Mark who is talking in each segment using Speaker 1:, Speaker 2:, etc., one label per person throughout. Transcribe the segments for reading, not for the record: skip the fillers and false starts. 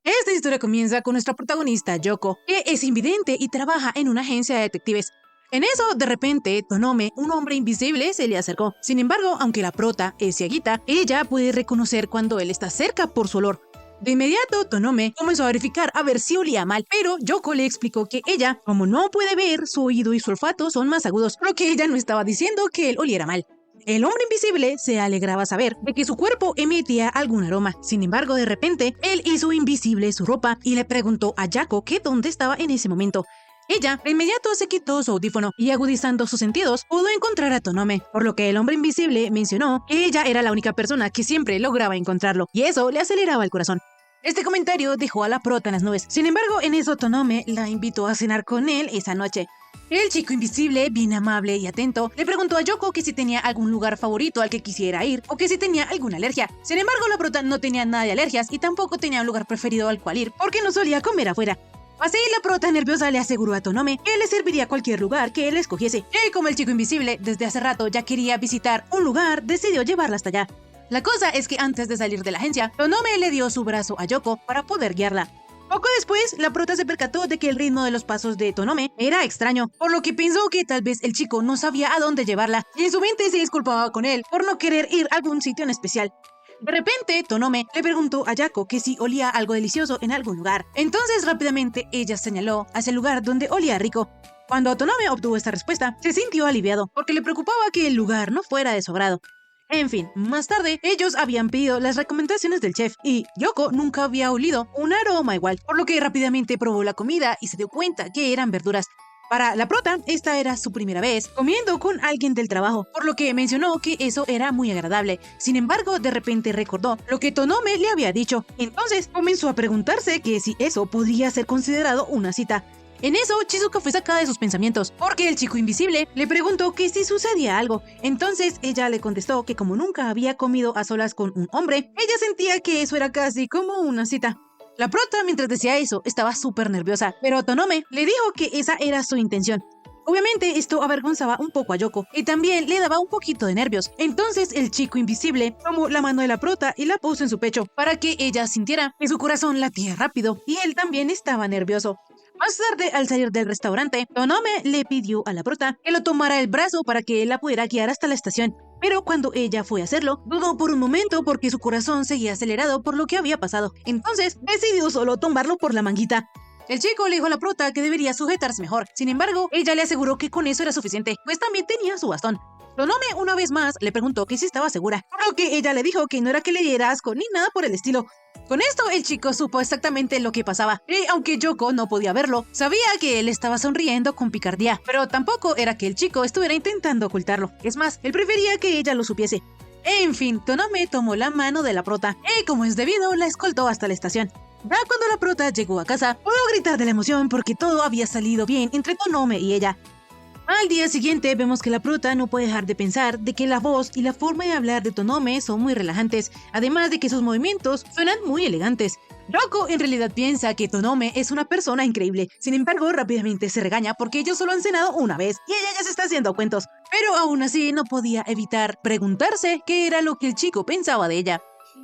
Speaker 1: Esta historia comienza con nuestra protagonista Yoko, que es invidente y trabaja en una agencia de detectives. En eso, de repente, Tonome, un hombre invisible, se le acercó. Sin embargo, aunque la prota es cieguita, ella puede reconocer cuando él está cerca por su olor. De inmediato, Tonome comenzó a verificar a ver si olía mal, pero Yoko le explicó que ella, como no puede ver, su oído y su olfato son más agudos, por lo que ella no estaba diciendo que él oliera mal. El hombre invisible se alegraba saber de que su cuerpo emitía algún aroma. Sin embargo, de repente, él hizo invisible su ropa y le preguntó a Yako que dónde estaba en ese momento. Ella de inmediato se quitó su audífono y, agudizando sus sentidos, pudo encontrar a Tonome, por lo que el hombre invisible mencionó que ella era la única persona que siempre lograba encontrarlo, y eso le aceleraba el corazón. Este comentario dejó a la prota en las nubes. Sin embargo, en eso Tonome la invitó a cenar con él esa noche. El chico invisible, bien amable y atento, le preguntó a Yoko que si tenía algún lugar favorito al que quisiera ir o que si tenía alguna alergia. Sin embargo, la prota no tenía nada de alergias y tampoco tenía un lugar preferido al cual ir porque no solía comer afuera. Así, la prota nerviosa le aseguró a Tonome que le serviría cualquier lugar que él escogiese. Y como el chico invisible desde hace rato ya quería visitar un lugar, decidió llevarla hasta allá. La cosa es que antes de salir de la agencia, Tonome le dio su brazo a Yoko para poder guiarla. Poco después, la prota se percató de que el ritmo de los pasos de Tonome era extraño, por lo que pensó que tal vez el chico no sabía a dónde llevarla, y en su mente se disculpaba con él por no querer ir a algún sitio en especial. De repente, Tonome le preguntó a Yako que si olía algo delicioso en algún lugar. Entonces, rápidamente, ella señaló hacia el lugar donde olía rico. Cuando Tonome obtuvo esta respuesta, se sintió aliviado, porque le preocupaba que el lugar no fuera de su agrado. En fin, más tarde, ellos habían pedido las recomendaciones del chef y Yoko nunca había olido un aroma igual, por lo que rápidamente probó la comida y se dio cuenta que eran verduras. Para la prota, esta era su primera vez comiendo con alguien del trabajo, por lo que mencionó que eso era muy agradable. Sin embargo, de repente recordó lo que Tonome le había dicho. Entonces comenzó a preguntarse que si eso podría ser considerado una cita. En eso, Chizuka fue sacada de sus pensamientos, porque el chico invisible le preguntó que si sucedía algo. Entonces ella le contestó que como nunca había comido a solas con un hombre, ella sentía que eso era casi como una cita. La prota, mientras decía eso, estaba súper nerviosa, pero Tonome le dijo que esa era su intención. Obviamente esto avergonzaba un poco a Yoko y también le daba un poquito de nervios. Entonces el chico invisible tomó la mano de la prota y la puso en su pecho para que ella sintiera que su corazón latía rápido y él también estaba nervioso. Más tarde, al salir del restaurante, Tonome le pidió a la prota que lo tomara el brazo para que él la pudiera guiar hasta la estación. Pero cuando ella fue a hacerlo, dudó por un momento porque su corazón seguía acelerado por lo que había pasado. Entonces, decidió solo tomarlo por la manguita. El chico le dijo a la prota que debería sujetarse mejor. Sin embargo, ella le aseguró que con eso era suficiente, pues también tenía su bastón. Tonome una vez más le preguntó que si estaba segura, por lo que ella le dijo que no era que le diera asco ni nada por el estilo. Con esto, el chico supo exactamente lo que pasaba, y aunque Yoko no podía verlo, sabía que él estaba sonriendo con picardía, pero tampoco era que el chico estuviera intentando ocultarlo. Es más, él prefería que ella lo supiese. En fin, Tonome tomó la mano de la prota, y como es debido, la escoltó hasta la estación. Ya cuando la prota llegó a casa, pudo gritar de la emoción porque todo había salido bien entre Tonome y ella. Al día siguiente vemos que la prota no puede dejar de pensar de que la voz y la forma de hablar de Tonome son muy relajantes, además de que sus movimientos suenan muy elegantes. Yoko en realidad piensa que Tonome es una persona increíble, sin embargo rápidamente se regaña porque ellos solo han cenado una vez y ella ya se está haciendo cuentos, pero aún así no podía evitar preguntarse qué era lo que el chico pensaba de ella.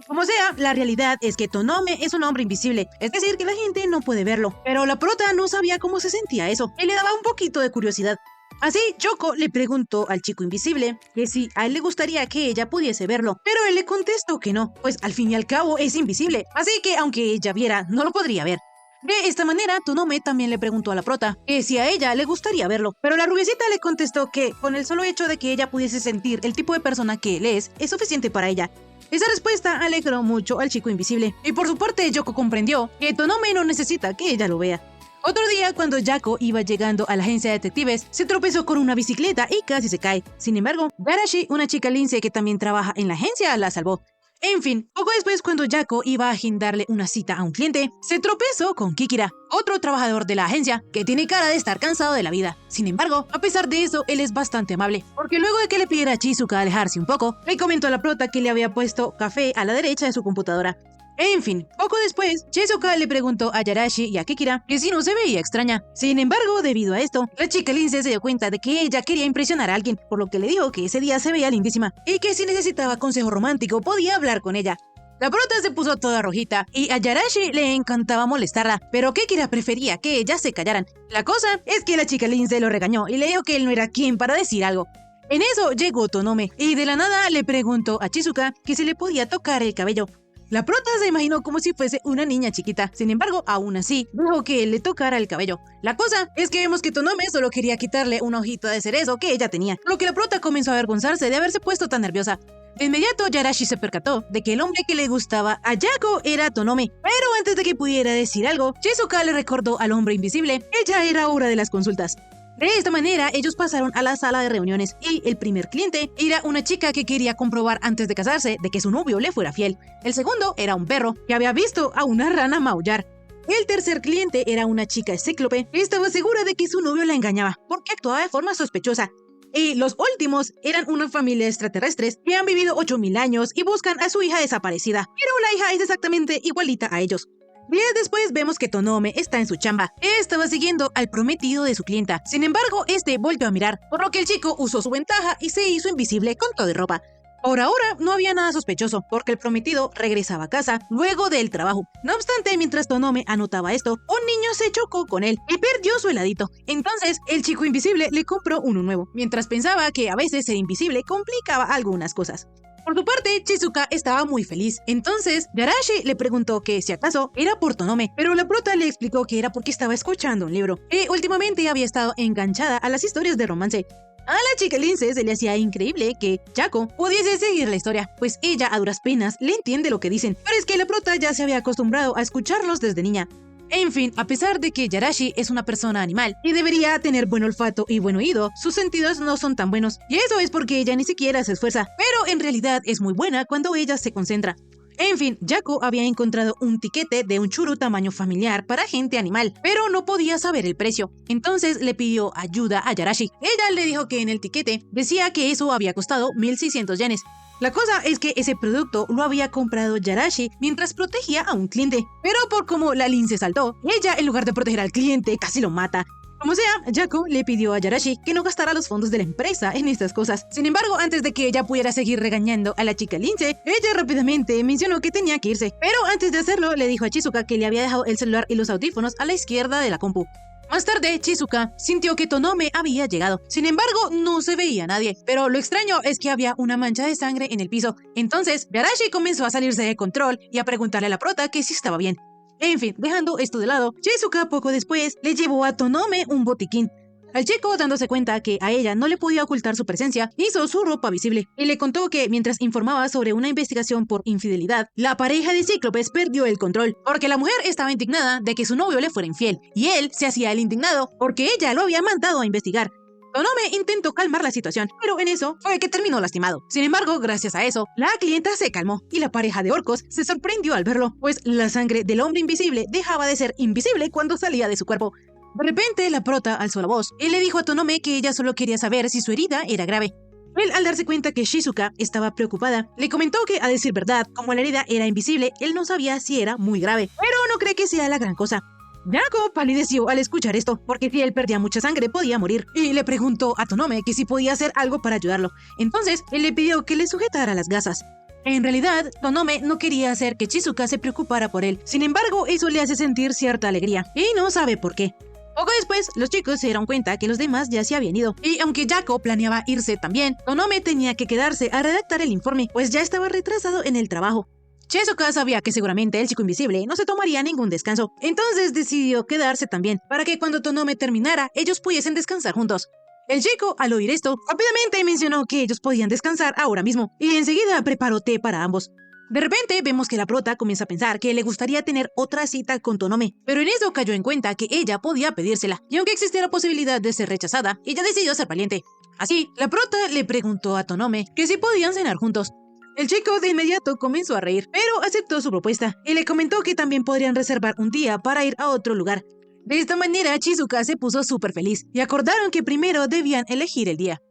Speaker 1: Como sea, la realidad es que Tonome es un hombre invisible, es decir que la gente no puede verlo, pero la prota no sabía cómo se sentía eso y le daba un poquito de curiosidad. Así, Yoko le preguntó al chico invisible que si a él le gustaría que ella pudiese verlo, pero él le contestó que no, pues al fin y al cabo es invisible, así que aunque ella viera, no lo podría ver. De esta manera, Tonome también le preguntó a la prota que si a ella le gustaría verlo, pero la rubiecita le contestó que con el solo hecho de que ella pudiese sentir el tipo de persona que él es suficiente para ella. Esa respuesta alegró mucho al chico invisible, y por su parte Yoko comprendió que Tonome no necesita que ella lo vea. Otro día, cuando Yako iba llegando a la agencia de detectives, se tropezó con una bicicleta y casi se cae. Sin embargo, Garashi, una chica lince que también trabaja en la agencia, la salvó. En fin, poco después, cuando Yako iba a agendarle una cita a un cliente, se tropezó con Kikira, otro trabajador de la agencia, que tiene cara de estar cansado de la vida. Sin embargo, a pesar de eso, él es bastante amable, porque luego de que le pidiera a Chizuka alejarse un poco, le comentó a la prota que le había puesto café a la derecha de su computadora. En fin, poco después, Chizuka le preguntó a Garashi y a Kikira que si no se veía extraña. Sin embargo, debido a esto, la chica lince se dio cuenta de que ella quería impresionar a alguien, por lo que le dijo que ese día se veía lindísima y que si necesitaba consejo romántico podía hablar con ella. La prota se puso toda rojita y a Yarashi le encantaba molestarla, pero Kekira prefería que ellas se callaran. La cosa es que la chica Lince lo regañó y le dijo que él no era quien para decir algo. En eso llegó Tonome y de la nada le preguntó a Chizuka que si le podía tocar el cabello. La prota se imaginó como si fuese una niña chiquita, sin embargo, aún así, dijo que él le tocara el cabello. La cosa es que vemos que Tonome solo quería quitarle una hojita de cerezo que ella tenía, lo que la prota comenzó a avergonzarse de haberse puesto tan nerviosa. De inmediato, Yarashi se percató de que el hombre que le gustaba a Yako era Tonome, pero antes de que pudiera decir algo, Chizuka le recordó al hombre invisible que ya era hora de las consultas. De esta manera, ellos pasaron a la sala de reuniones y el primer cliente era una chica que quería comprobar antes de casarse de que su novio le fuera fiel. El segundo era un perro que había visto a una rana maullar. El tercer cliente era una chica cíclope que estaba segura de que su novio la engañaba porque actuaba de forma sospechosa. Y los últimos eran una familia de extraterrestres que han vivido 8000 años y buscan a su hija desaparecida, pero la hija es exactamente igualita a ellos. Días después vemos que Tonome está en su chamba. Estaba siguiendo al prometido de su clienta. Sin embargo, este volvió a mirar, por lo que el chico usó su ventaja y se hizo invisible con todo de ropa. Por ahora no había nada sospechoso, porque el prometido regresaba a casa luego del trabajo. No obstante, mientras Tonome anotaba esto, un niño se chocó con él y perdió su heladito. Entonces, el chico invisible le compró uno nuevo, mientras pensaba que a veces ser invisible complicaba algunas cosas. Por su parte, Chizuka estaba muy feliz. Entonces, Yarashi le preguntó que si acaso era por Tonome, pero la prota le explicó que era porque estaba escuchando un libro y últimamente había estado enganchada a las historias de romance. A la chica Lince se le hacía increíble que Yako pudiese seguir la historia, pues ella a duras penas le entiende lo que dicen, pero es que la prota ya se había acostumbrado a escucharlos desde niña. En fin, a pesar de que Yarashi es una persona animal y debería tener buen olfato y buen oído, sus sentidos no son tan buenos, y eso es porque ella ni siquiera se esfuerza, pero en realidad es muy buena cuando ella se concentra. En fin, Yako había encontrado un tiquete de un churu tamaño familiar para gente animal, pero no podía saber el precio. Entonces le pidió ayuda a Yarashi. Ella le dijo que en el tiquete decía que eso había costado 1600 yenes. La cosa es que ese producto lo había comprado Yarashi mientras protegía a un cliente, pero por como la Lince saltó, ella en lugar de proteger al cliente casi lo mata. Como sea, Yako le pidió a Yarashi que no gastara los fondos de la empresa en estas cosas. Sin embargo, antes de que ella pudiera seguir regañando a la chica Lince, ella rápidamente mencionó que tenía que irse. Pero antes de hacerlo, le dijo a Chizuka que le había dejado el celular y los audífonos a la izquierda de la compu. Más tarde, Chizuka sintió que Tonome había llegado. Sin embargo, no se veía nadie. Pero lo extraño es que había una mancha de sangre en el piso. Entonces, Yarashi comenzó a salirse de control y a preguntarle a la prota que si estaba bien. En fin, dejando esto de lado, Chizuka poco después le llevó a Tonome un botiquín. Al chico, dándose cuenta que a ella no le podía ocultar su presencia, hizo su ropa visible y le contó que mientras informaba sobre una investigación por infidelidad, la pareja de cíclopes perdió el control, porque la mujer estaba indignada de que su novio le fuera infiel, y él se hacía el indignado porque ella lo había mandado a investigar. Tonome intentó calmar la situación, pero en eso fue que terminó lastimado. Sin embargo, gracias a eso, la clienta se calmó y la pareja de orcos se sorprendió al verlo, pues la sangre del hombre invisible dejaba de ser invisible cuando salía de su cuerpo. De repente, la prota alzó la voz y le dijo a Tonome que ella solo quería saber si su herida era grave. Él, al darse cuenta que Chizuka estaba preocupada, le comentó que, a decir verdad, como la herida era invisible, él no sabía si era muy grave, pero no cree que sea la gran cosa. Yako palideció al escuchar esto, porque si él perdía mucha sangre podía morir, y le preguntó a Tonome que si podía hacer algo para ayudarlo. Entonces, él le pidió que le sujetara las gasas. En realidad, Tonome no quería hacer que Chizuka se preocupara por él. Sin embargo, eso le hace sentir cierta alegría, y no sabe por qué. Poco después, los chicos se dieron cuenta que los demás ya se habían ido, y aunque Yako planeaba irse también, Tonome tenía que quedarse a redactar el informe, pues ya estaba retrasado en el trabajo. Chizuka sabía que seguramente el chico invisible no se tomaría ningún descanso, entonces decidió quedarse también, para que cuando Tonome terminara, ellos pudiesen descansar juntos. El chico, al oír esto, rápidamente mencionó que ellos podían descansar ahora mismo, y enseguida preparó té para ambos. De repente, vemos que la prota comienza a pensar que le gustaría tener otra cita con Tonome, pero en eso cayó en cuenta que ella podía pedírsela, y aunque existía la posibilidad de ser rechazada, ella decidió ser valiente. Así, la prota le preguntó a Tonome que si podían cenar juntos. El chico de inmediato comenzó a reír, pero aceptó su propuesta, y le comentó que también podrían reservar un día para ir a otro lugar. De esta manera, Chizuka se puso súper feliz, y acordaron que primero debían elegir el día.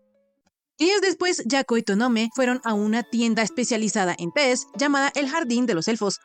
Speaker 1: Días después, Yako y Tonome fueron a una tienda especializada en tés llamada El Jardín de los Elfos.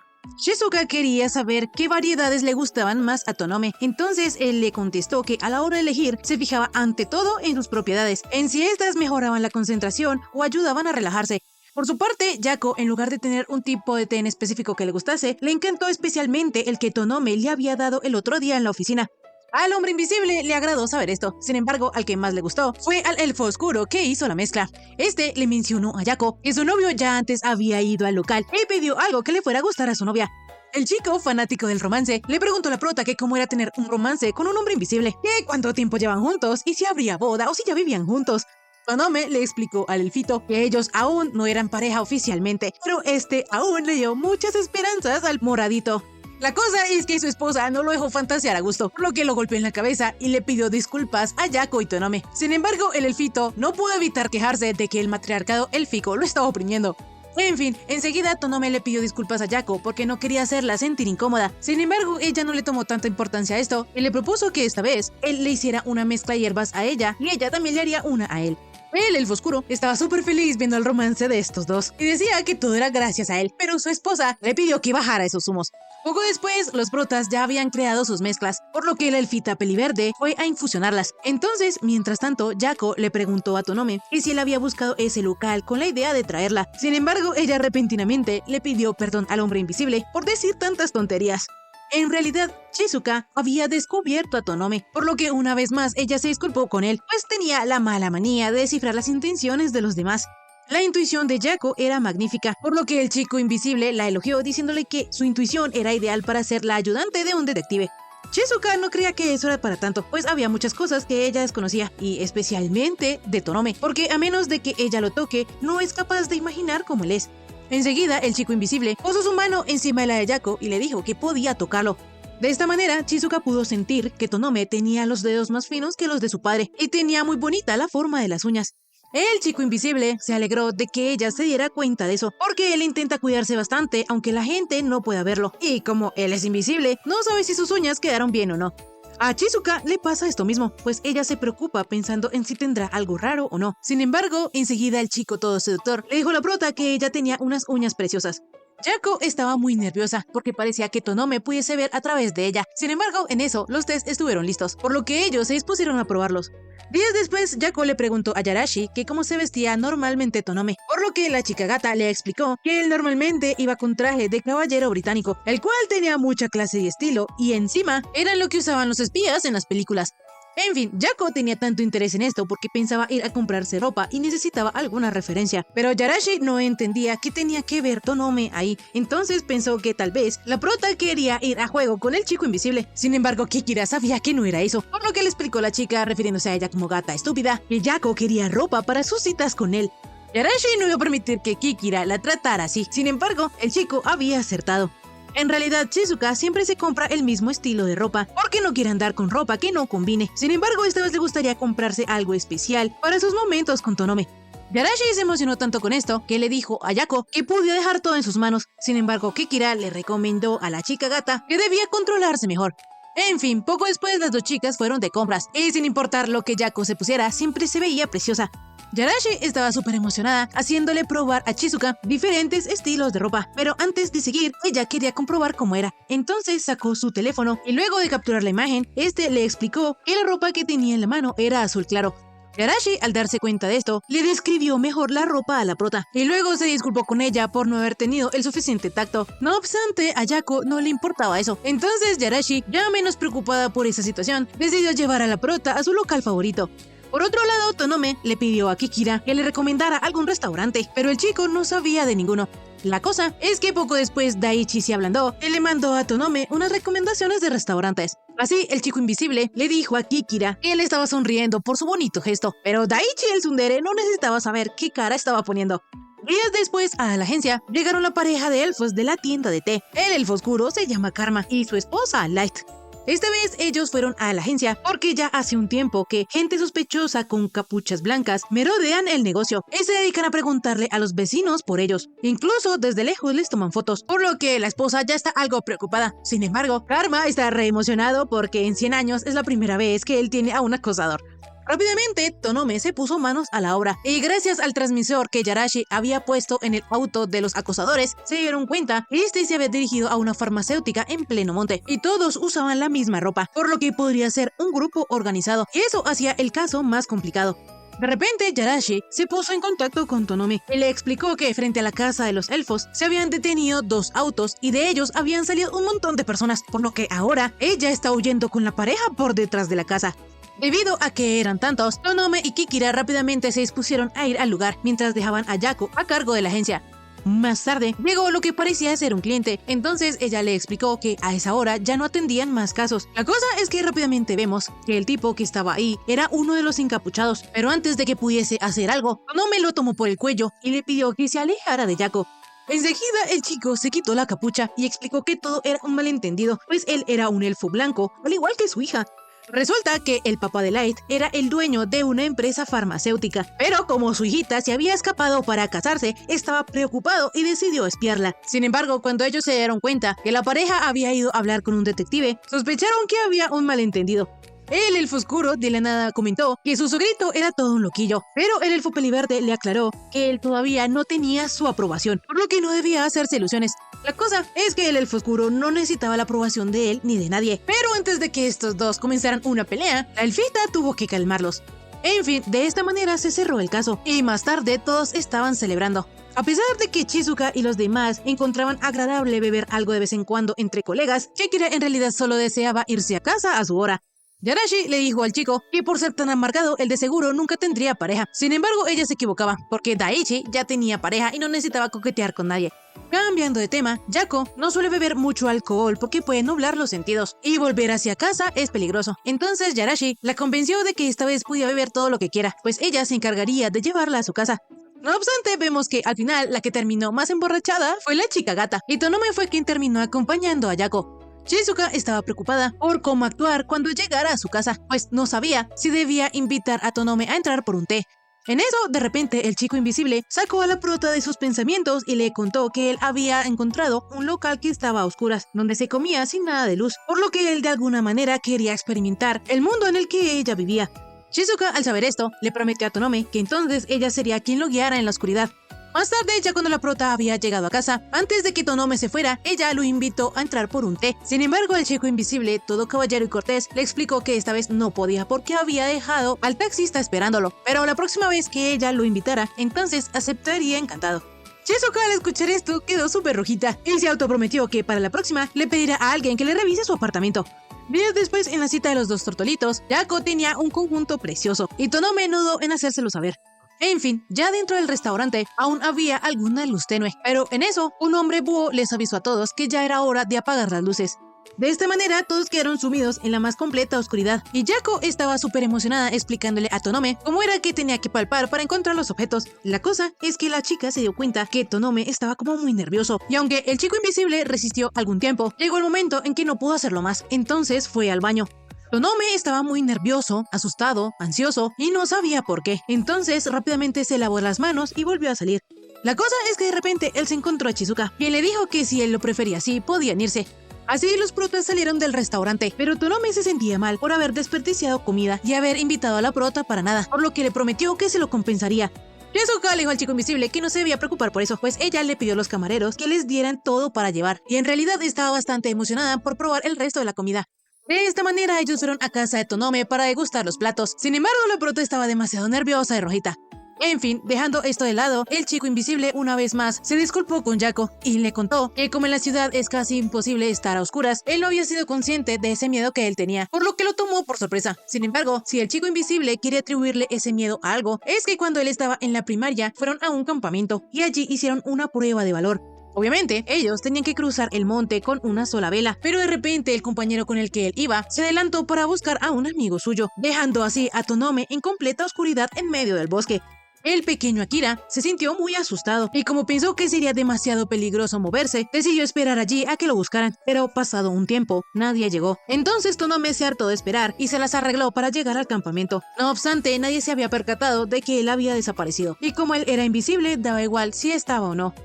Speaker 1: Chizuka quería saber qué variedades le gustaban más a Tonome, entonces él le contestó que a la hora de elegir se fijaba ante todo en sus propiedades, en si estas mejoraban la concentración o ayudaban a relajarse. Por su parte, Yako, en lugar de tener un tipo de té en específico que le gustase, le encantó especialmente el que Tonome le había dado el otro día en la oficina. Al hombre invisible le agradó saber esto. Sin embargo, al que más le gustó fue al elfo oscuro que hizo la mezcla. Este le mencionó a Yako que su novio ya antes había ido al local y pidió algo que le fuera a gustar a su novia. El chico, fanático del romance, le preguntó a la prota que cómo era tener un romance con un hombre invisible, que cuánto tiempo llevan juntos y si habría boda o si ya vivían juntos. Tonome le explicó al elfito que ellos aún no eran pareja oficialmente, pero este aún le dio muchas esperanzas al moradito. La cosa es que su esposa no lo dejó fantasear a gusto, por lo que lo golpeó en la cabeza y le pidió disculpas a Yako y Tonome. Sin embargo, el elfito no pudo evitar quejarse de que el matriarcado élfico lo estaba oprimiendo. En fin, enseguida Tonome le pidió disculpas a Yako porque no quería hacerla sentir incómoda. Sin embargo, ella no le tomó tanta importancia a esto y le propuso que esta vez él le hiciera una mezcla de hierbas a ella y ella también le haría una a él. El elfo oscuro estaba súper feliz viendo el romance de estos dos y decía que todo era gracias a él, pero su esposa le pidió que bajara esos humos. Poco después, los protas ya habían creado sus mezclas, por lo que la elfita peliverde fue a infusionarlas. Entonces, mientras tanto, Yako le preguntó a Tonome que si él había buscado ese local con la idea de traerla. Sin embargo, ella repentinamente le pidió perdón al hombre invisible por decir tantas tonterías. En realidad, Shizuka había descubierto a Tonome, por lo que una vez más ella se disculpó con él, pues tenía la mala manía de descifrar las intenciones de los demás. La intuición de Yako era magnífica, por lo que el chico invisible la elogió diciéndole que su intuición era ideal para ser la ayudante de un detective. Shizuka no creía que eso era para tanto, pues había muchas cosas que ella desconocía, y especialmente de Tonome, porque a menos de que ella lo toque, no es capaz de imaginar cómo él es. Enseguida, el chico invisible posó su mano encima de la de Yako y le dijo que podía tocarlo. De esta manera, Shizuka pudo sentir que Tonome tenía los dedos más finos que los de su padre y tenía muy bonita la forma de las uñas. El chico invisible se alegró de que ella se diera cuenta de eso, porque él intenta cuidarse bastante aunque la gente no pueda verlo, y como él es invisible, no sabe si sus uñas quedaron bien o no. A Shizuka le pasa esto mismo, pues ella se preocupa pensando en si tendrá algo raro o no. Sin embargo, enseguida el chico todo seductor le dijo a la prota que ella tenía unas uñas preciosas. Yako estaba muy nerviosa porque parecía que Tonome pudiese ver a través de ella. Sin embargo, en eso, los test estuvieron listos, por lo que ellos se dispusieron a probarlos. Días después, Yako le preguntó a Yarashi que cómo se vestía normalmente Tonome, por lo que la chica gata le explicó que él normalmente iba con traje de caballero británico, el cual tenía mucha clase y estilo, y encima era lo que usaban los espías en las películas. En fin, Yako tenía tanto interés en esto porque pensaba ir a comprarse ropa y necesitaba alguna referencia, pero Yarashi no entendía qué tenía que ver Tonome ahí, entonces pensó que tal vez la prota quería ir a juego con el chico invisible. Sin embargo, Kikira sabía que no era eso, por lo que le explicó la chica, refiriéndose a ella como gata estúpida, que Yako quería ropa para sus citas con él. Yarashi no iba a permitir que Kikira la tratara así, sin embargo, el chico había acertado. En realidad, Shizuka siempre se compra el mismo estilo de ropa, porque no quiere andar con ropa que no combine. Sin embargo, esta vez le gustaría comprarse algo especial para sus momentos con Tonome. Yarashi se emocionó tanto con esto que le dijo a Yako que podía dejar todo en sus manos. Sin embargo, Kikira le recomendó a la chica gata que debía controlarse mejor. En fin, poco después las dos chicas fueron de compras, y sin importar lo que Yako se pusiera, siempre se veía preciosa. Yarashi estaba súper emocionada, haciéndole probar a Shizuka diferentes estilos de ropa, pero antes de seguir, ella quería comprobar cómo era. Entonces sacó su teléfono y luego de capturar la imagen, este le explicó que la ropa que tenía en la mano era azul claro. Yarashi, al darse cuenta de esto, le describió mejor la ropa a la prota, y luego se disculpó con ella por no haber tenido el suficiente tacto. No obstante, a Yako no le importaba eso. Entonces Yarashi, ya menos preocupada por esa situación, decidió llevar a la prota a su local favorito. Por otro lado, Tonome le pidió a Kikira que le recomendara algún restaurante, pero el chico no sabía de ninguno. La cosa es que poco después Daichi se ablandó y le mandó a Tonome unas recomendaciones de restaurantes. Así, el chico invisible le dijo a Kikira que él estaba sonriendo por su bonito gesto, pero Daichi el tsundere no necesitaba saber qué cara estaba poniendo. Días después, a la agencia, llegaron la pareja de elfos de la tienda de té. El elfo oscuro se llama Karma y su esposa Light. Esta vez ellos fueron a la agencia porque ya hace un tiempo que gente sospechosa con capuchas blancas merodean el negocio y se dedican a preguntarle a los vecinos por ellos. Incluso desde lejos les toman fotos, por lo que la esposa ya está algo preocupada. Sin embargo, Karma está re emocionado porque en 100 años es la primera vez que él tiene a un acosador. Rápidamente, Tonome se puso manos a la obra, y gracias al transmisor que Yarashi había puesto en el auto de los acosadores, se dieron cuenta que este se había dirigido a una farmacéutica en pleno monte, y todos usaban la misma ropa, por lo que podría ser un grupo organizado, y eso hacía el caso más complicado. De repente, Yarashi se puso en contacto con Tonome y le explicó que frente a la casa de los elfos se habían detenido 2 autos y de ellos habían salido un montón de personas, por lo que ahora ella está huyendo con la pareja por detrás de la casa. Debido a que eran tantos, Tonome y Kikira rápidamente se dispusieron a ir al lugar mientras dejaban a Yako a cargo de la agencia. Más tarde, llegó lo que parecía ser un cliente, entonces ella le explicó que a esa hora ya no atendían más casos. La cosa es que rápidamente vemos que el tipo que estaba ahí era uno de los encapuchados, pero antes de que pudiese hacer algo, Tonome lo tomó por el cuello y le pidió que se alejara de Yako. Enseguida el chico se quitó la capucha y explicó que todo era un malentendido, pues él era un elfo blanco, al igual que su hija. Resulta que el papá de Light era el dueño de una empresa farmacéutica, pero como su hijita se había escapado para casarse, estaba preocupado y decidió espiarla. Sin embargo, cuando ellos se dieron cuenta que la pareja había ido a hablar con un detective, sospecharon que había un malentendido. El elfo oscuro de la nada comentó que su sogrito era todo un loquillo, pero el elfo peliverde le aclaró que él todavía no tenía su aprobación, por lo que no debía hacerse ilusiones. La cosa es que el elfo oscuro no necesitaba la aprobación de él ni de nadie, pero antes de que estos dos comenzaran una pelea, la elfita tuvo que calmarlos. En fin, de esta manera se cerró el caso, y más tarde todos estaban celebrando. A pesar de que Shizuka y los demás encontraban agradable beber algo de vez en cuando entre colegas, Kikira en realidad solo deseaba irse a casa a su hora. Yarashi le dijo al chico que por ser tan amargado, él de seguro nunca tendría pareja. Sin embargo, ella se equivocaba, porque Daichi ya tenía pareja y no necesitaba coquetear con nadie. Cambiando de tema, Yako no suele beber mucho alcohol porque puede nublar los sentidos, y volver hacia casa es peligroso. Entonces Yarashi la convenció de que esta vez podía beber todo lo que quiera, pues ella se encargaría de llevarla a su casa. No obstante, vemos que al final la que terminó más emborrachada fue la chica gata, y Tonome fue quien terminó acompañando a Yako. Shizuka estaba preocupada por cómo actuar cuando llegara a su casa, pues no sabía si debía invitar a Tonome a entrar por un té. En eso, de repente, el chico invisible sacó a la prota de sus pensamientos y le contó que él había encontrado un local que estaba a oscuras, donde se comía sin nada de luz, por lo que él de alguna manera quería experimentar el mundo en el que ella vivía. Shizuka, al saber esto, le prometió a Tonome que entonces ella sería quien lo guiara en la oscuridad. Más tarde, ya cuando la prota había llegado a casa, antes de que Tonome se fuera, ella lo invitó a entrar por un té. Sin embargo, el chico invisible, todo caballero y cortés, le explicó que esta vez no podía porque había dejado al taxista esperándolo, pero la próxima vez que ella lo invitara, entonces aceptaría encantado. Shizuka, al escuchar esto, quedó súper rojita y se autoprometió que para la próxima le pedirá a alguien que le revise su apartamento. Días después, en la cita de los dos tortolitos, Yako tenía un conjunto precioso y Tonome no dudó en hacérselo saber. En fin, ya dentro del restaurante aún había alguna luz tenue, pero en eso un hombre búho les avisó a todos que ya era hora de apagar las luces. De esta manera todos quedaron sumidos en la más completa oscuridad y Yako estaba súper emocionada explicándole a Tonome cómo era que tenía que palpar para encontrar los objetos. La cosa es que la chica se dio cuenta que Tonome estaba como muy nervioso y aunque el chico invisible resistió algún tiempo, llegó el momento en que no pudo hacerlo más, entonces fue al baño. Tonome estaba muy nervioso, asustado, ansioso y no sabía por qué. Entonces rápidamente se lavó las manos y volvió a salir. La cosa es que de repente él se encontró a Shizuka, quien le dijo que si él lo prefería así, podían irse. Así los protas salieron del restaurante, pero Tonome se sentía mal por haber desperdiciado comida y haber invitado a la prota para nada, por lo que le prometió que se lo compensaría. Shizuka le dijo al chico invisible que no se debía preocupar por eso, pues ella le pidió a los camareros que les dieran todo para llevar, y en realidad estaba bastante emocionada por probar el resto de la comida. De esta manera ellos fueron a casa de Tonome para degustar los platos. Sin embargo, la prota estaba demasiado nerviosa y rojita. En fin, dejando esto de lado, el chico invisible una vez más se disculpó con Yako y le contó que como en la ciudad es casi imposible estar a oscuras, él no había sido consciente de ese miedo que él tenía, por lo que lo tomó por sorpresa. Sin embargo, si el chico invisible quiere atribuirle ese miedo a algo, es que cuando él estaba en la primaria fueron a un campamento y allí hicieron una prueba de valor. Obviamente, ellos tenían que cruzar el monte con una sola vela, pero de repente el compañero con el que él iba se adelantó para buscar a un amigo suyo, dejando así a Tonome en completa oscuridad en medio del bosque. El pequeño Akira se sintió muy asustado y como pensó que sería demasiado peligroso moverse, decidió esperar allí a que lo buscaran, pero pasado un tiempo, nadie llegó. Entonces Tonome se hartó de esperar y se las arregló para llegar al campamento. No obstante, nadie se había percatado de que él había desaparecido, y como él era invisible, daba igual si estaba o no.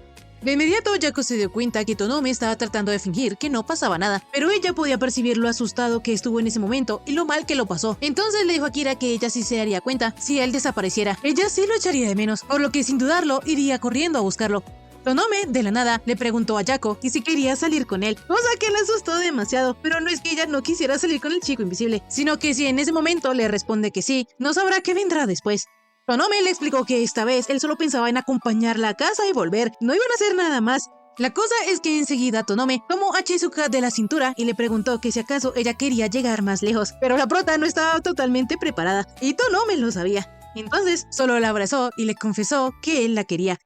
Speaker 1: De inmediato, Yako se dio cuenta que Tonome estaba tratando de fingir que no pasaba nada, pero ella podía percibir lo asustado que estuvo en ese momento y lo mal que lo pasó. Entonces le dijo a Kira que ella sí se daría cuenta si él desapareciera. Ella sí lo echaría de menos, por lo que sin dudarlo iría corriendo a buscarlo. Tonome, de la nada, le preguntó a Yako que si quería salir con él, cosa que le asustó demasiado, pero no es que ella no quisiera salir con el chico invisible, sino que si en ese momento le responde que sí, no sabrá qué vendrá después. Tonome le explicó que esta vez él solo pensaba en acompañarla a casa y volver, no iban a hacer nada más. La cosa es que enseguida Tonome tomó a Chizuka de la cintura y le preguntó que si acaso ella quería llegar más lejos, pero la prota no estaba totalmente preparada y Tonome lo sabía. Entonces solo la abrazó y le confesó que él la quería.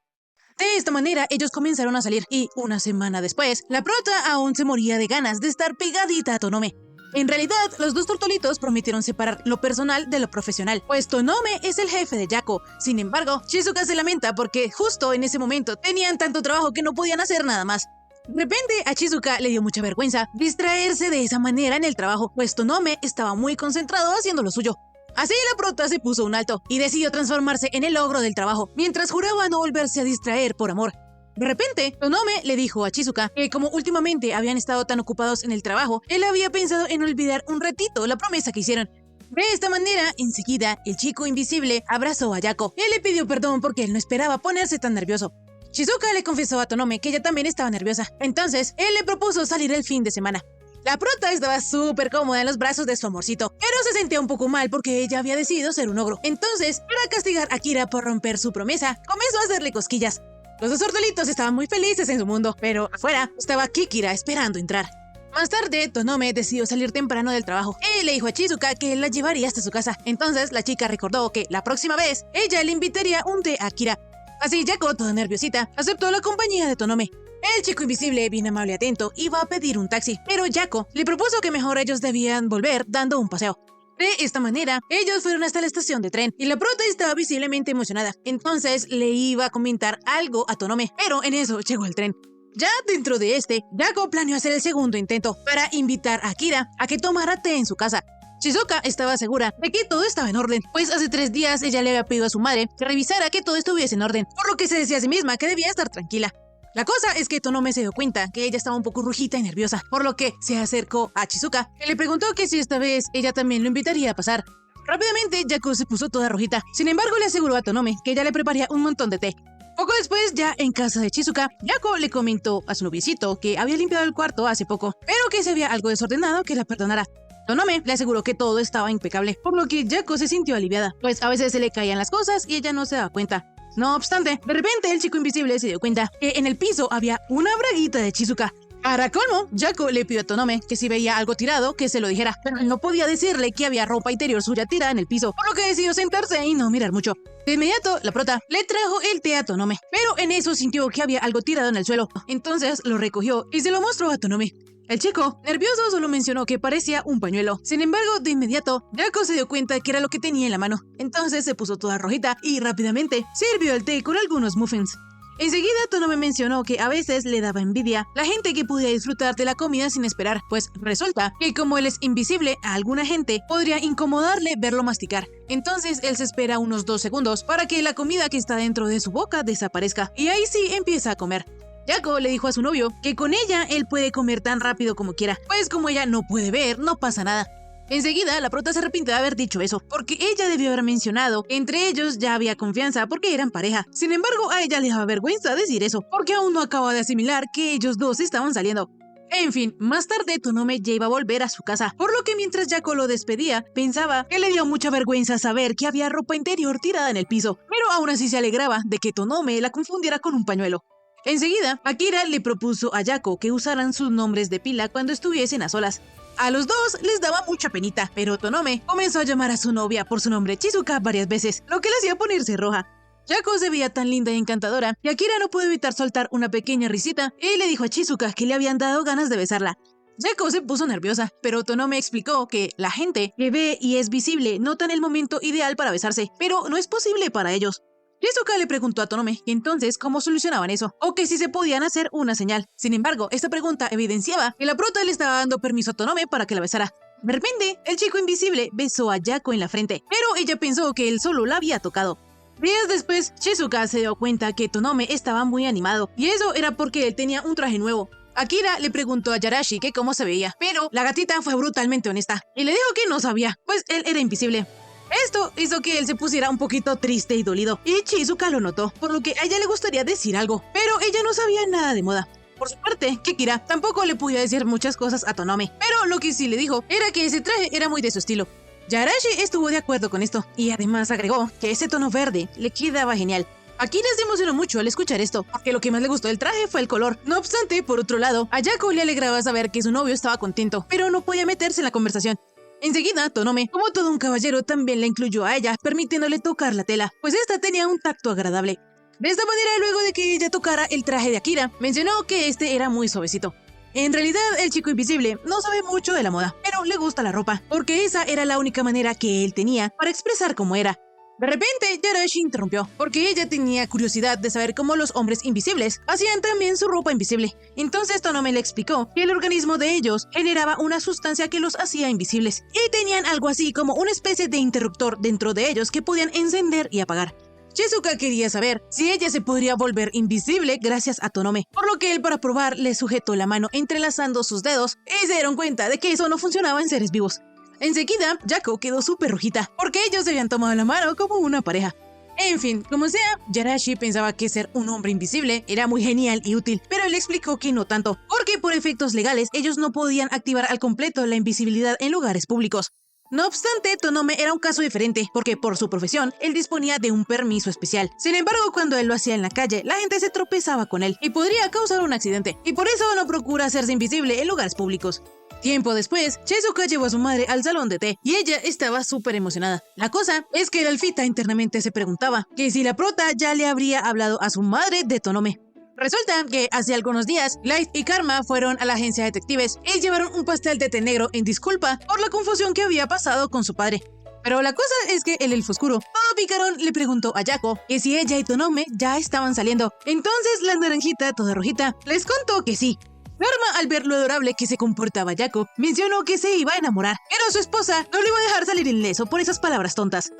Speaker 1: De esta manera ellos comenzaron a salir y una semana después, la prota aún se moría de ganas de estar pegadita a Tonome. En realidad, los dos tortolitos prometieron separar lo personal de lo profesional, pues Tonome es el jefe de Yako. Sin embargo, Chizuka se lamenta porque justo en ese momento tenían tanto trabajo que no podían hacer nada más. De repente, a Chizuka le dio mucha vergüenza distraerse de esa manera en el trabajo, pues Tonome estaba muy concentrado haciendo lo suyo. Así la prota se puso un alto y decidió transformarse en el ogro del trabajo, mientras juraba no volverse a distraer por amor. De repente, Tonome le dijo a Chizuka que como últimamente habían estado tan ocupados en el trabajo, él había pensado en olvidar un ratito la promesa que hicieron. De esta manera, enseguida, el chico invisible abrazó a Yako. Él le pidió perdón porque él no esperaba ponerse tan nervioso. Chizuka le confesó a Tonome que ella también estaba nerviosa. Entonces, él le propuso salir el fin de semana. La prota estaba súper cómoda en los brazos de su amorcito, pero se sentía un poco mal porque ella había decidido ser un ogro. Entonces, para castigar a Kira por romper su promesa, comenzó a hacerle cosquillas. Los dos tortolitos estaban muy felices en su mundo, pero afuera estaba Kikira esperando entrar. Más tarde, Tonome decidió salir temprano del trabajo. Él le dijo a Chizuka que él la llevaría hasta su casa. Entonces, la chica recordó que la próxima vez, ella le invitaría un té a Kira. Así, Yako, toda nerviosita, aceptó la compañía de Tonome. El chico invisible, bien amable y atento, iba a pedir un taxi, pero Yako le propuso que mejor ellos debían volver dando un paseo. De esta manera, ellos fueron hasta la estación de tren y la prota estaba visiblemente emocionada. Entonces le iba a comentar algo a Tonome, pero en eso llegó el tren. Ya dentro de este, Yako planeó hacer el segundo intento para invitar a Kira a que tomara té en su casa. Chizuka estaba segura de que todo estaba en orden, pues hace 3 días ella le había pedido a su madre que revisara que todo estuviese en orden, por lo que se decía a sí misma que debía estar tranquila. La cosa es que Tonome se dio cuenta que ella estaba un poco rojita y nerviosa, por lo que se acercó a Chizuka y le preguntó que si esta vez ella también lo invitaría a pasar. Rápidamente, Yako se puso toda rojita. Sin embargo, le aseguró a Tonome que ella le prepararía un montón de té. Poco después, ya en casa de Chizuka, Yako le comentó a su noviecito que había limpiado el cuarto hace poco, pero que si había algo desordenado que la perdonara. Tonome le aseguró que todo estaba impecable, por lo que Yako se sintió aliviada, pues a veces se le caían las cosas y ella no se daba cuenta. No obstante, de repente el chico invisible se dio cuenta que en el piso había una braguita de Chizuka. Para colmo, Yako le pidió a Tonome que si veía algo tirado, que se lo dijera, pero él no podía decirle que había ropa interior suya tirada en el piso, por lo que decidió sentarse y no mirar mucho. De inmediato, la prota le trajo el té a Tonome, pero en eso sintió que había algo tirado en el suelo. Entonces lo recogió y se lo mostró a Tonome. El chico, nervioso, solo mencionó que parecía un pañuelo. Sin embargo, de inmediato, Yako se dio cuenta que era lo que tenía en la mano. Entonces se puso toda rojita y rápidamente sirvió el té con algunos muffins. Enseguida, Tonome mencionó que a veces le daba envidia la gente que podía disfrutar de la comida sin esperar, pues resulta que como él es invisible, a alguna gente podría incomodarle verlo masticar. Entonces él se espera unos 2 segundos para que la comida que está dentro de su boca desaparezca, y ahí sí empieza a comer. Yako le dijo a su novio que con ella él puede comer tan rápido como quiera, pues como ella no puede ver, no pasa nada. Enseguida, la prota se arrepintió de haber dicho eso, porque ella debió haber mencionado que entre ellos ya había confianza porque eran pareja. Sin embargo, a ella le daba vergüenza decir eso, porque aún no acababa de asimilar que ellos dos estaban saliendo. En fin, más tarde Tonome ya iba a volver a su casa, por lo que mientras Yako lo despedía, pensaba que le dio mucha vergüenza saber que había ropa interior tirada en el piso, pero aún así se alegraba de que Tonome la confundiera con un pañuelo. Enseguida, Akira le propuso a Yako que usaran sus nombres de pila cuando estuviesen a solas. A los dos les daba mucha penita, pero Tonome comenzó a llamar a su novia por su nombre Chizuka varias veces, lo que le hacía ponerse roja. Yako se veía tan linda y encantadora, y Akira no pudo evitar soltar una pequeña risita y le dijo a Chizuka que le habían dado ganas de besarla. Yako se puso nerviosa, pero Tonome explicó que la gente que ve y es visible notan el momento ideal para besarse, pero no es posible para ellos. Chizuka le preguntó a Tonome que entonces cómo solucionaban eso, o que si se podían hacer una señal. Sin embargo, esta pregunta evidenciaba que la prota le estaba dando permiso a Tonome para que la besara. De repente, el chico invisible besó a Yako en la frente, pero ella pensó que él solo la había tocado. Días después, Chizuka se dio cuenta que Tonome estaba muy animado, y eso era porque él tenía un traje nuevo. Akira le preguntó a Yarashi que cómo se veía, pero la gatita fue brutalmente honesta, y le dijo que no sabía, pues él era invisible. Esto hizo que él se pusiera un poquito triste y dolido, y Chizuka lo notó, por lo que a ella le gustaría decir algo, pero ella no sabía nada de moda. Por su parte, Kikira tampoco le podía decir muchas cosas a Tonome, pero lo que sí le dijo era que ese traje era muy de su estilo. Yarashi estuvo de acuerdo con esto y además agregó que ese tono verde le quedaba genial. Akira se emocionó mucho al escuchar esto, porque lo que más le gustó del traje fue el color. No obstante, por otro lado, a Yako le alegraba saber que su novio estaba contento, pero no podía meterse en la conversación. Enseguida, Tonome, como todo un caballero, también la incluyó a ella, permitiéndole tocar la tela, pues esta tenía un tacto agradable. De esta manera, luego de que ella tocara el traje de Akira, mencionó que este era muy suavecito. En realidad, el chico invisible no sabe mucho de la moda, pero le gusta la ropa, porque esa era la única manera que él tenía para expresar cómo era. De repente, Yarashi interrumpió, porque ella tenía curiosidad de saber cómo los hombres invisibles hacían también su ropa invisible. Entonces Tonome le explicó que el organismo de ellos generaba una sustancia que los hacía invisibles, y tenían algo así como una especie de interruptor dentro de ellos que podían encender y apagar. Shizuka quería saber si ella se podría volver invisible gracias a Tonome, por lo que él, para probar, le sujetó la mano entrelazando sus dedos y se dieron cuenta de que eso no funcionaba en seres vivos. Enseguida, Yako quedó súper rojita, porque ellos se habían tomado la mano como una pareja. En fin, como sea, Yarashi pensaba que ser un hombre invisible era muy genial y útil, pero él explicó que no tanto, porque por efectos legales ellos no podían activar al completo la invisibilidad en lugares públicos. No obstante, Tonome era un caso diferente, porque por su profesión, él disponía de un permiso especial. Sin embargo, cuando él lo hacía en la calle, la gente se tropezaba con él y podría causar un accidente, y por eso no procura hacerse invisible en lugares públicos. Tiempo después, Shizuka llevó a su madre al salón de té y ella estaba súper emocionada. La cosa es que el alfita internamente se preguntaba que si la prota ya le habría hablado a su madre de Tonome. Resulta que hace algunos días, Light y Karma fueron a la agencia de detectives y llevaron un pastel de té negro en disculpa por la confusión que había pasado con su padre. Pero la cosa es que el elfo oscuro, todo picarón, le preguntó a Yako que si ella y Tonome ya estaban saliendo. Entonces la naranjita, toda rojita, les contó que sí. Karma, al ver lo adorable que se comportaba Yako, mencionó que se iba a enamorar, pero su esposa no le iba a dejar salir ileso por esas palabras tontas.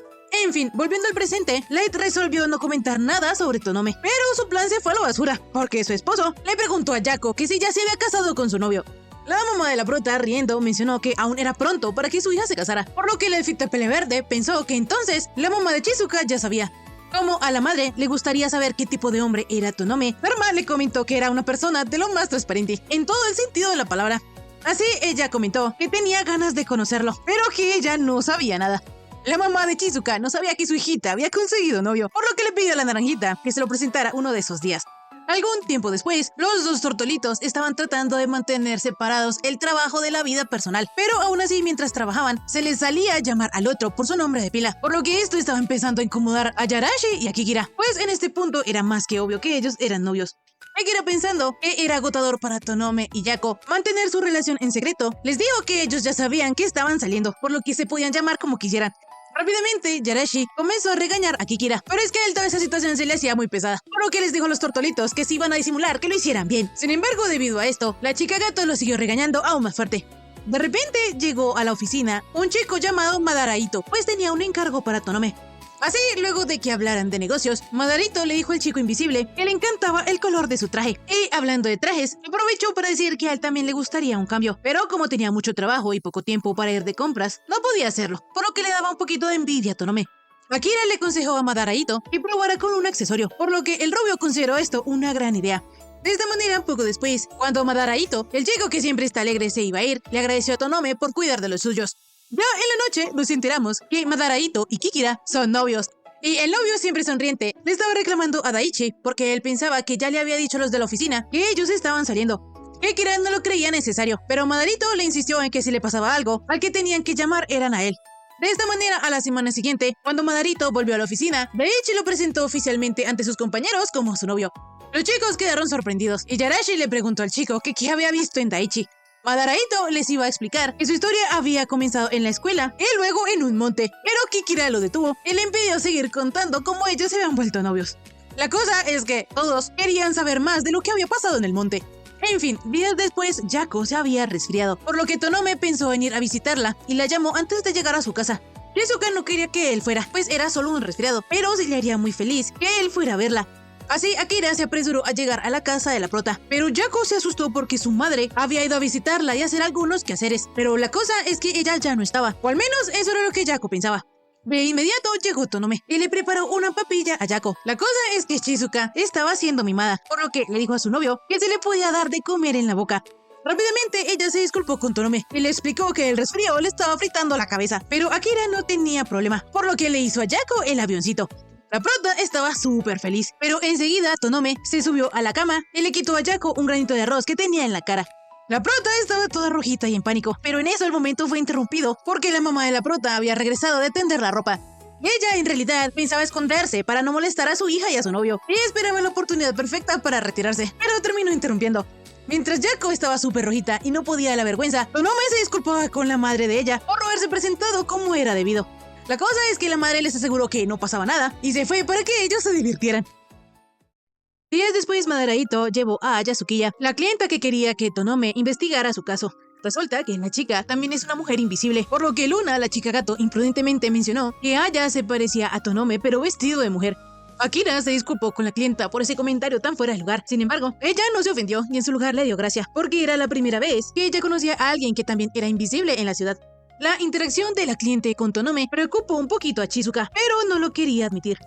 Speaker 1: En fin, volviendo al presente, Light resolvió no comentar nada sobre Tonome, pero su plan se fue a la basura, porque su esposo le preguntó a Yako que si ya se había casado con su novio. La mamá de la prota, riendo, mencionó que aún era pronto para que su hija se casara, por lo que el elfito pele verde pensó que entonces la mamá de Shizuka ya sabía. Como a la madre le gustaría saber qué tipo de hombre era Tonome, Karma le comentó que era una persona de lo más transparente, en todo el sentido de la palabra. Así ella comentó que tenía ganas de conocerlo, pero que ella no sabía nada. La mamá de Shizuka no sabía que su hijita había conseguido novio, por lo que le pidió a la naranjita que se lo presentara uno de esos días. Algún tiempo después, los dos tortolitos estaban tratando de mantener separados el trabajo de la vida personal, pero aún así, mientras trabajaban, se les salía a llamar al otro por su nombre de pila, por lo que esto estaba empezando a incomodar a Yarashi y a Kikira, pues en este punto era más que obvio que ellos eran novios. Akira, pensando que era agotador para Tonome y Yako mantener su relación en secreto, les dijo que ellos ya sabían que estaban saliendo, por lo que se podían llamar como quisieran. Rápidamente, Yarashi comenzó a regañar a Kikira, pero es que a él toda esa situación se le hacía muy pesada, por lo que les dijo a los tortolitos que si iban a disimular que lo hicieran bien. Sin embargo, debido a esto, la chica gato lo siguió regañando aún más fuerte. De repente, llegó a la oficina un chico llamado Madaraito, pues tenía un encargo para Tonome. Así, luego de que hablaran de negocios, Madarito le dijo al chico invisible que le encantaba el color de su traje. Y hablando de trajes, aprovechó para decir que a él también le gustaría un cambio, pero como tenía mucho trabajo y poco tiempo para ir de compras, no podía hacerlo, por lo que le daba un poquito de envidia a Tonome. Akira le aconsejó a Madaraito que probara con un accesorio, por lo que el rubio consideró esto una gran idea. De esta manera, poco después, cuando Madaraito, el chico que siempre está alegre, se iba a ir, le agradeció a Tonome por cuidar de los suyos. Ya en la noche nos enteramos que Madaraito y Kikira son novios. Y el novio, siempre sonriente, le estaba reclamando a Daichi porque él pensaba que ya le había dicho a los de la oficina que ellos estaban saliendo. Kikira no lo creía necesario, pero Madarito le insistió en que si le pasaba algo, al que tenían que llamar eran a él. De esta manera, a la semana siguiente, cuando Madarito volvió a la oficina, Daichi lo presentó oficialmente ante sus compañeros como su novio. Los chicos quedaron sorprendidos y Yarashi le preguntó al chico que qué había visto en Daichi. Madaraito les iba a explicar que su historia había comenzado en la escuela y luego en un monte, pero Kikira lo detuvo y le impidió seguir contando cómo ellos se habían vuelto novios. La cosa es que todos querían saber más de lo que había pasado en el monte. En fin, días después, Yako se había resfriado, por lo que Tonome pensó en ir a visitarla y la llamó antes de llegar a su casa. Shizuka no quería que él fuera, pues era solo un resfriado, pero se le haría muy feliz que él fuera a verla. Así, Akira se apresuró a llegar a la casa de la prota, pero Yako se asustó porque su madre había ido a visitarla y hacer algunos quehaceres. Pero la cosa es que ella ya no estaba, o al menos eso era lo que Yako pensaba. De inmediato llegó Tonome y le preparó una papilla a Yako. La cosa es que Shizuka estaba siendo mimada, por lo que le dijo a su novio que se le podía dar de comer en la boca. Rápidamente ella se disculpó con Tonome y le explicó que el resfrío le estaba fritando la cabeza, pero Akira no tenía problema, por lo que le hizo a Yako el avioncito. La prota estaba súper feliz, pero enseguida Tonome se subió a la cama y le quitó a Yako un granito de arroz que tenía en la cara. La prota estaba toda rojita y en pánico, pero en eso el momento fue interrumpido porque la mamá de la prota había regresado de tender la ropa. Ella en realidad pensaba esconderse para no molestar a su hija y a su novio, y esperaba la oportunidad perfecta para retirarse, pero terminó interrumpiendo. Mientras Yako estaba súper rojita y no podía de la vergüenza, Tonome se disculpaba con la madre de ella por no haberse presentado como era debido. La cosa es que la madre les aseguró que no pasaba nada y se fue para que ellos se divirtieran. Días después, Madaraito llevó a Yasukiya, la clienta que quería que Tonome investigara su caso. Resulta que la chica también es una mujer invisible, por lo que Luna, la chica gato, imprudentemente mencionó que Aya se parecía a Tonome pero vestido de mujer. Akira se disculpó con la clienta por ese comentario tan fuera de lugar. Sin embargo, ella no se ofendió y en su lugar le dio gracia, porque era la primera vez que ella conocía a alguien que también era invisible en la ciudad. La interacción de la cliente con Tonome preocupó un poquito a Chizuka, pero no lo quería admitir.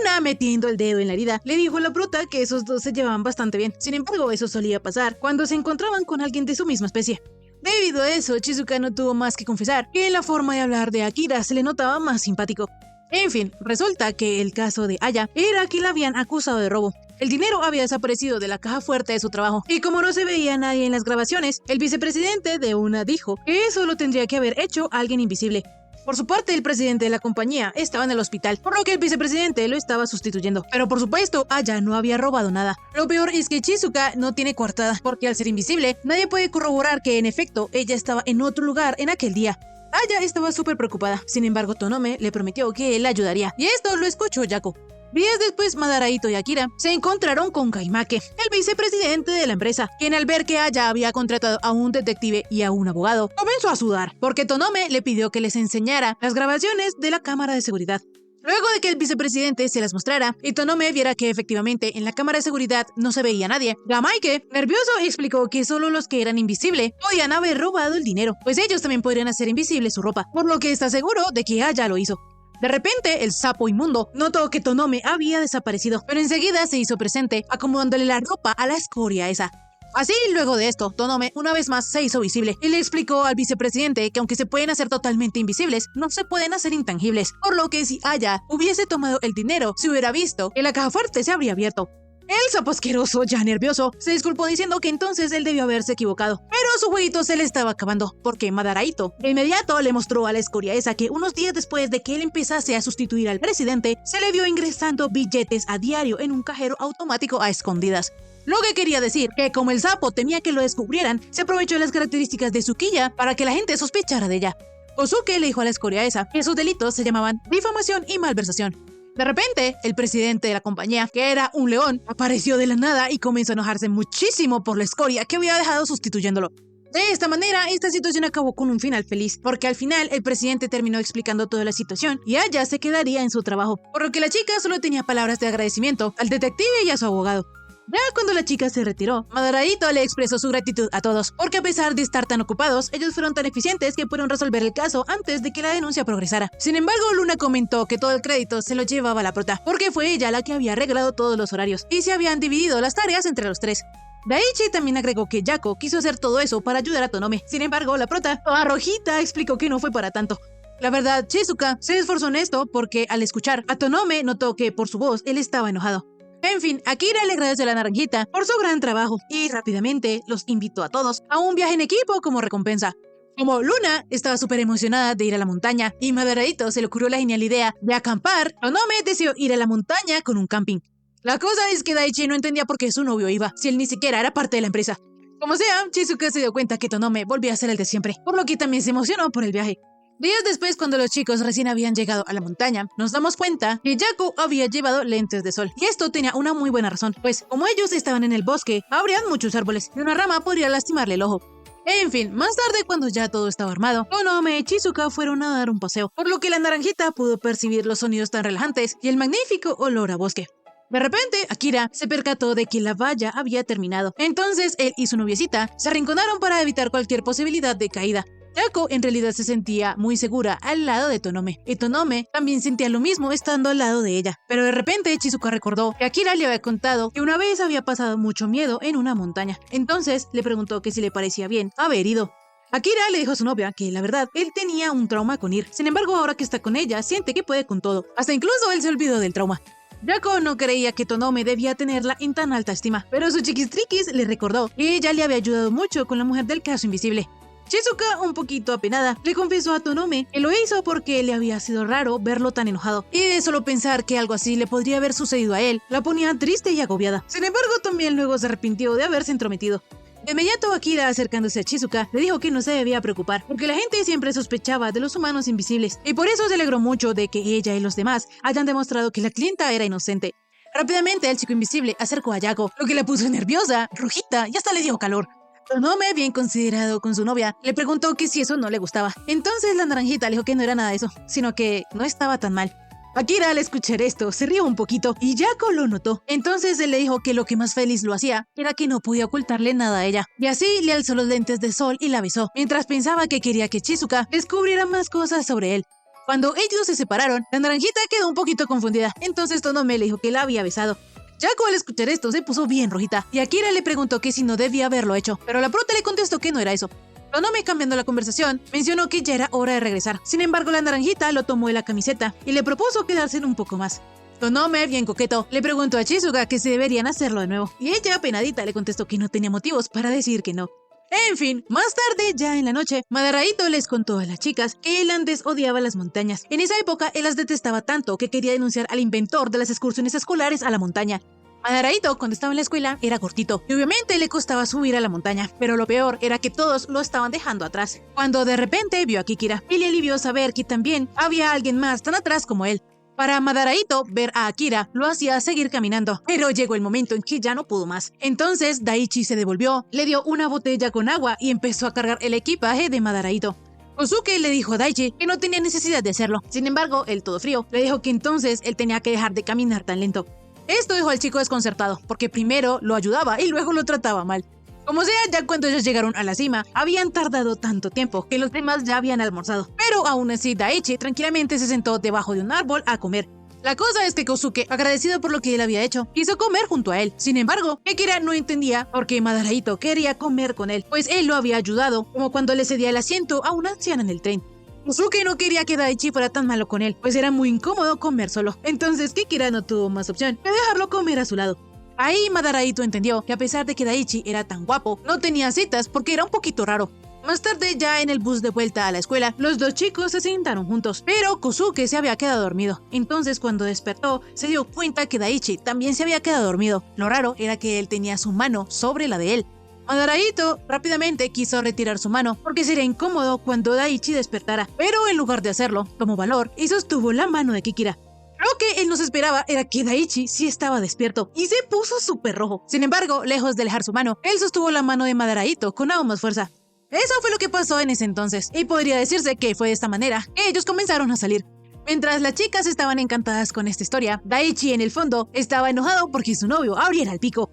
Speaker 1: Una, metiendo el dedo en la herida, le dijo a la prota que esos dos se llevaban bastante bien. Sin embargo, eso solía pasar cuando se encontraban con alguien de su misma especie. Debido a eso, Chizuka no tuvo más que confesar que en la forma de hablar de Akira se le notaba más simpático. En fin, resulta que el caso de Aya era que la habían acusado de robo. El dinero había desaparecido de la caja fuerte de su trabajo, y como no se veía a nadie en las grabaciones, el vicepresidente de una dijo que eso lo tendría que haber hecho alguien invisible. Por su parte, el presidente de la compañía estaba en el hospital, por lo que el vicepresidente lo estaba sustituyendo. Pero por supuesto, Aya no había robado nada. Lo peor es que Chizuka no tiene coartada, porque al ser invisible, nadie puede corroborar que en efecto ella estaba en otro lugar en aquel día. Aya estaba súper preocupada, sin embargo Tonome le prometió que él la ayudaría, y esto lo escuchó Yako. Días después, Madaraito y Akira se encontraron con Kaimake, el vicepresidente de la empresa, quien al ver que Aya había contratado a un detective y a un abogado, comenzó a sudar, porque Tonome le pidió que les enseñara las grabaciones de la cámara de seguridad. Luego de que el vicepresidente se las mostrara y Tonome viera que efectivamente en la cámara de seguridad no se veía nadie, Gamaike, nervioso, explicó que solo los que eran invisibles podían haber robado el dinero, pues ellos también podrían hacer invisible su ropa, por lo que está seguro de que Aya lo hizo. De repente, el sapo inmundo notó que Tonome había desaparecido, pero enseguida se hizo presente, acomodándole la ropa a la escoria esa. Así, luego de esto, Tonome una vez más se hizo visible y le explicó al vicepresidente que aunque se pueden hacer totalmente invisibles, no se pueden hacer intangibles, por lo que si Aya hubiese tomado el dinero, se hubiera visto que la caja fuerte se habría abierto. El sapo asqueroso, ya nervioso, se disculpó diciendo que entonces él debió haberse equivocado, pero su jueguito se le estaba acabando, porque Madaraito de inmediato le mostró a la escoria esa que unos días después de que él empezase a sustituir al presidente, se le vio ingresando billetes a diario en un cajero automático a escondidas. Lo que quería decir que como el sapo temía que lo descubrieran, se aprovechó de las características de Tsukiya para que la gente sospechara de ella. Osuke le dijo a la escoria esa que sus delitos se llamaban difamación y malversación. De repente, el presidente de la compañía, que era un león, apareció de la nada y comenzó a enojarse muchísimo por la escoria que había dejado sustituyéndolo. De esta manera, esta situación acabó con un final feliz, porque al final el presidente terminó explicando toda la situación y Aya se quedaría en su trabajo, por lo que la chica solo tenía palabras de agradecimiento al detective y a su abogado. Ya cuando la chica se retiró, Madaraito le expresó su gratitud a todos, porque a pesar de estar tan ocupados, ellos fueron tan eficientes que pudieron resolver el caso antes de que la denuncia progresara. Sin embargo, Luna comentó que todo el crédito se lo llevaba la prota, porque fue ella la que había arreglado todos los horarios, y se habían dividido las tareas entre los tres. Daichi también agregó que Yako quiso hacer todo eso para ayudar a Tonome. Sin embargo, la prota, toda rojita, explicó que no fue para tanto. La verdad, Chizuka se esforzó en esto porque al escuchar a Tonome notó que por su voz él estaba enojado. En fin, Akira le agradeció a la naranjita por su gran trabajo y rápidamente los invitó a todos a un viaje en equipo como recompensa. Como Luna estaba súper emocionada de ir a la montaña y Madaraito se le ocurrió la genial idea de acampar, Tonome decidió ir a la montaña con un camping. La cosa es que Daichi no entendía por qué su novio iba, si él ni siquiera era parte de la empresa. Como sea, Chizuka se dio cuenta que Tonome volvía a ser el de siempre, por lo que también se emocionó por el viaje. Días después, cuando los chicos recién habían llegado a la montaña, nos damos cuenta que Yako había llevado lentes de sol. Y esto tenía una muy buena razón, pues como ellos estaban en el bosque, habrían muchos árboles y una rama podría lastimarle el ojo. En fin, más tarde, cuando ya todo estaba armado, Tonome y Chizuka fueron a dar un paseo, por lo que la naranjita pudo percibir los sonidos tan relajantes y el magnífico olor a bosque. De repente, Akira se percató de que la valla había terminado. Entonces, él y su noviecita se arrinconaron para evitar cualquier posibilidad de caída. Yako en realidad se sentía muy segura al lado de Tonome, y Tonome también sentía lo mismo estando al lado de ella. Pero de repente Chizuka recordó que Akira le había contado que una vez había pasado mucho miedo en una montaña. Entonces le preguntó que si le parecía bien haber ido. Akira le dijo a su novia que, la verdad, él tenía un trauma con ir. Sin embargo, ahora que está con ella, siente que puede con todo. Hasta incluso él se olvidó del trauma. Yako no creía que Tonome debía tenerla en tan alta estima, pero su chiquistriquis le recordó que ella le había ayudado mucho con la mujer del caso invisible. Chizuka, un poquito apenada, le confesó a Tonome que lo hizo porque le había sido raro verlo tan enojado, y de solo pensar que algo así le podría haber sucedido a él, la ponía triste y agobiada. Sin embargo, también luego se arrepintió de haberse entrometido. De inmediato, Akira, acercándose a Chizuka, le dijo que no se debía preocupar, porque la gente siempre sospechaba de los humanos invisibles, y por eso se alegró mucho de que ella y los demás hayan demostrado que la clienta era inocente. Rápidamente, el chico invisible acercó a Yako, lo que la puso nerviosa, rojita y hasta le dio calor. Tonome, bien considerado con su novia, le preguntó que si eso no le gustaba. Entonces la naranjita le dijo que no era nada de eso, sino que no estaba tan mal. Akira, al escuchar esto, se rió un poquito y Yako lo notó. Entonces él le dijo que lo que más feliz lo hacía era que no podía ocultarle nada a ella. Y así le alzó los lentes de sol y la besó, mientras pensaba que quería que Chizuka descubriera más cosas sobre él. Cuando ellos se separaron, la naranjita quedó un poquito confundida. Entonces Tonome le dijo que la había besado. Yako, al escuchar esto, se puso bien rojita, y Akira le preguntó que si no debía haberlo hecho, pero la prota le contestó que no era eso. Tonome, cambiando la conversación, mencionó que ya era hora de regresar. Sin embargo, la naranjita lo tomó de la camiseta y le propuso quedarse un poco más. Tonome, bien coqueto, le preguntó a Chizuka que si deberían hacerlo de nuevo, y ella, penadita, le contestó que no tenía motivos para decir que no. En fin, más tarde, ya en la noche, Madaraito les contó a las chicas que él antes odiaba las montañas. En esa época, él las detestaba tanto que quería denunciar al inventor de las excursiones escolares a la montaña. Madaraito, cuando estaba en la escuela, era cortito y obviamente le costaba subir a la montaña, pero lo peor era que todos lo estaban dejando atrás. Cuando de repente vio a Kikira y le alivió saber que también había alguien más tan atrás como él. Para Madaraito, ver a Akira lo hacía seguir caminando, pero llegó el momento en que ya no pudo más. Entonces Daichi se devolvió, le dio una botella con agua y empezó a cargar el equipaje de Madaraito. Kosuke le dijo a Daichi que no tenía necesidad de hacerlo. Sin embargo, él, todo frío, le dijo que entonces él tenía que dejar de caminar tan lento. Esto dejó al chico desconcertado, porque primero lo ayudaba y luego lo trataba mal. Como sea, ya cuando ellos llegaron a la cima, habían tardado tanto tiempo que los demás ya habían almorzado. Pero aún así, Daichi tranquilamente se sentó debajo de un árbol a comer. La cosa es que Kosuke, agradecido por lo que él había hecho, quiso comer junto a él. Sin embargo, Akira no entendía por qué Madaraito quería comer con él, pues él lo había ayudado, como cuando le cedía el asiento a una anciana en el tren. Kosuke no quería que Daichi fuera tan malo con él, pues era muy incómodo comer solo. Entonces Kikira no tuvo más opción que dejarlo comer a su lado. Ahí Madaraito entendió que a pesar de que Daichi era tan guapo, no tenía citas porque era un poquito raro. Más tarde, ya en el bus de vuelta a la escuela, los dos chicos se sentaron juntos, pero Kosuke se había quedado dormido. Entonces, cuando despertó, se dio cuenta que Daichi también se había quedado dormido. Lo raro era que él tenía su mano sobre la de él. Madaraito rápidamente quiso retirar su mano porque sería incómodo cuando Daichi despertara, pero en lugar de hacerlo, tomó valor y sostuvo la mano de Kikira. Lo que él no se esperaba era que Daichi sí estaba despierto y se puso súper rojo. Sin embargo, lejos de alejar su mano, él sostuvo la mano de Madaraito con aún más fuerza. Eso fue lo que pasó en ese entonces, y podría decirse que fue de esta manera que ellos comenzaron a salir. Mientras las chicas estaban encantadas con esta historia, Daichi en el fondo estaba enojado porque su novio abriera el pico.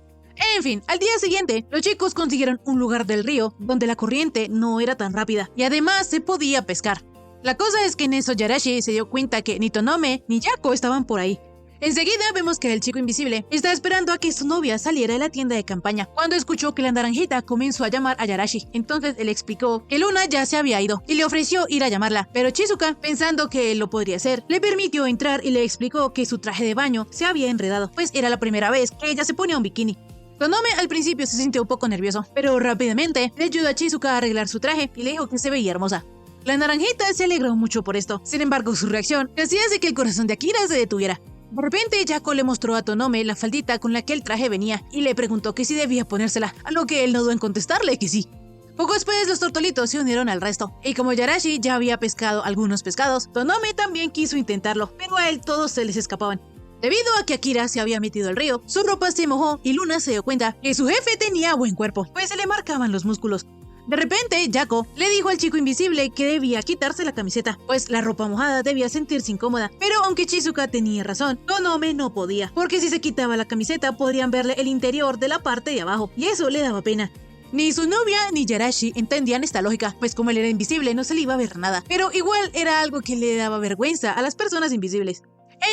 Speaker 1: En fin, al día siguiente, los chicos consiguieron un lugar del río donde la corriente no era tan rápida y además se podía pescar. La cosa es que en eso Yarashi se dio cuenta que ni Tonome ni Yako estaban por ahí. Enseguida vemos que el chico invisible está esperando a que su novia saliera de la tienda de campaña cuando escuchó que la naranjita comenzó a llamar a Yarashi. Entonces él explicó que Luna ya se había ido y le ofreció ir a llamarla, pero Chizuka, pensando que él lo podría hacer, le permitió entrar y le explicó que su traje de baño se había enredado, pues era la primera vez que ella se ponía un bikini. Tonome al principio se sintió un poco nervioso, pero rápidamente le ayudó a Chizuka a arreglar su traje y le dijo que se veía hermosa. La naranjita se alegró mucho por esto, sin embargo su reacción hacía de que el corazón de Akira se detuviera. De repente Yako le mostró a Tonome la faldita con la que el traje venía y le preguntó que si debía ponérsela, a lo que él no dudó en contestarle que sí. Poco después los tortolitos se unieron al resto, y como Yarashi ya había pescado algunos pescados, Tonome también quiso intentarlo, pero a él todos se les escapaban. Debido a que Akira se había metido al río, su ropa se mojó y Luna se dio cuenta que su jefe tenía buen cuerpo, pues se le marcaban los músculos. De repente, Yako le dijo al chico invisible que debía quitarse la camiseta, pues la ropa mojada debía sentirse incómoda. Pero aunque Chizuka tenía razón, Tonome no podía, porque si se quitaba la camiseta podrían verle el interior de la parte de abajo, y eso le daba pena. Ni su novia ni Yarashi entendían esta lógica, pues como él era invisible no se le iba a ver nada, pero igual era algo que le daba vergüenza a las personas invisibles.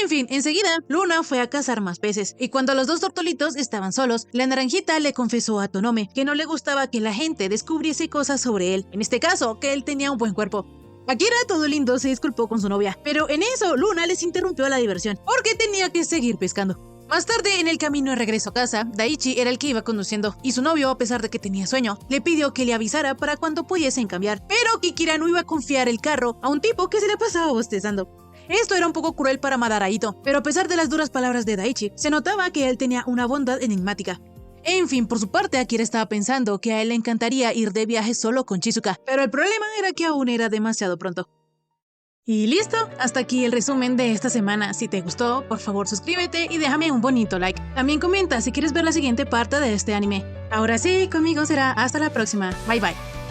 Speaker 1: En fin, enseguida, Luna fue a cazar más peces, y cuando los dos tortolitos estaban solos, la naranjita le confesó a Tonome que no le gustaba que la gente descubriese cosas sobre él, en este caso, que él tenía un buen cuerpo. Akira, todo lindo, se disculpó con su novia, pero en eso Luna les interrumpió la diversión, porque tenía que seguir pescando. Más tarde, en el camino de regreso a casa, Daichi era el que iba conduciendo, y su novio, a pesar de que tenía sueño, le pidió que le avisara para cuando pudiesen cambiar, pero Kikira no iba a confiar el carro a un tipo que se le pasaba bostezando. Esto era un poco cruel para Madara Ito, pero a pesar de las duras palabras de Daichi, se notaba que él tenía una bondad enigmática. En fin, por su parte, Akira estaba pensando que a él le encantaría ir de viaje solo con Shizuka, pero el problema era que aún era demasiado pronto. Y listo, hasta aquí el resumen de esta semana. Si te gustó, por favor suscríbete y déjame un bonito like. También comenta si quieres ver la siguiente parte de este anime. Ahora sí, conmigo será hasta la próxima. Bye bye.